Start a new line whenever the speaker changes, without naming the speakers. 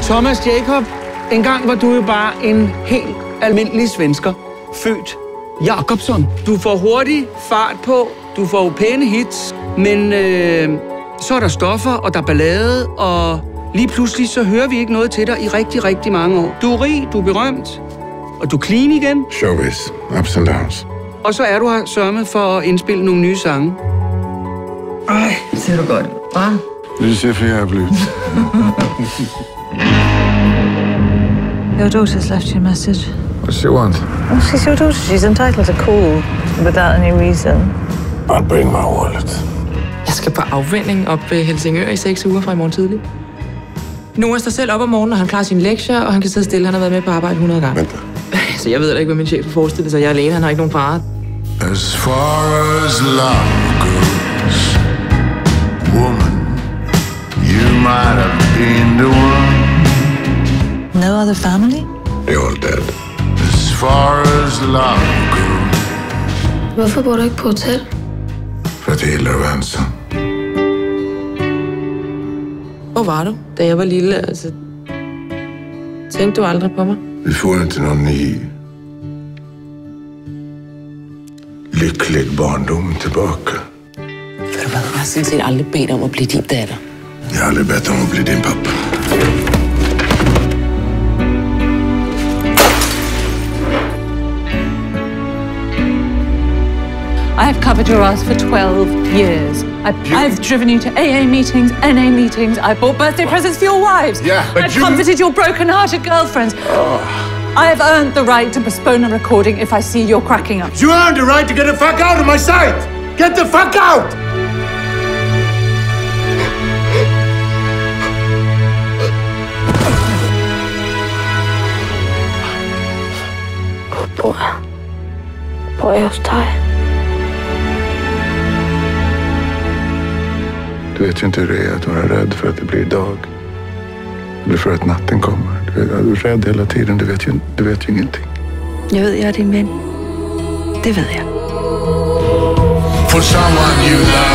Thomas Jacob, engang var du jo bare en helt almindelig svensker. Født Jakobsson. Du får hurtig fart på, du får pæne hits, men så er der stoffer, og der er ballade, og lige pludselig så hører vi ikke noget til dig i rigtig, rigtig mange år. Du er rig, du er berømt, og du er clean igen.
Showbiz, ups and downs.
Og så er du her sørget for at indspille nogle nye sange.
Ej, ser du godt. Hva?
Det ser for jævligt.
Your daughter's left you a message.
What does she want?
Well, she's your daughter. She's entitled to call without any reason.
I'll bring my wallet.
Jeg skal på afvinding op ved Helsingør i 6 uger fra i morgen tidlig. Noah står selv op om morgenen, og han klarer sine lektier, og han kan sidde stille. Han har været med på arbejde 100 gange.
Vent.
Så jeg ved da ikke, hvad min chef har forestillet sig. Jeg er alene, han har ikke nogen far.
As far as love goes, woman, you might have been the one.
No other family?
They're all dead. As far as love goes.
Hvorfor bor du ikke på hotel?
For at jeg gillar at være ensam.
Hvor var du, da jeg var lille? Altså, tænkte du aldrig på mig?
Vi får inte någon ny lycklig barndom tillbaka.
Ved du hvad, jeg har sådan set aldrig bedt om at blive din datter.
Jeg har aldrig bedt om at blive din pappa.
I've covered your ass for 12 years. I've driven you to AA meetings, NA meetings. I bought birthday presents for your wives.
Yeah, but
I've comforted your broken-hearted girlfriends. I have earned the right to postpone a recording if I see you're cracking up.
You earned the right to get the fuck out of my sight! Get the fuck out!
Bor jeg hos dig?
Du vet ju inte hur det är att vara rädd för att det blir dag. Eller för att natten kommer. Du är rädd hela tiden, du vet ju ingenting.
Jeg ved, jeg er din ven. Det ved jeg.
For someone you love.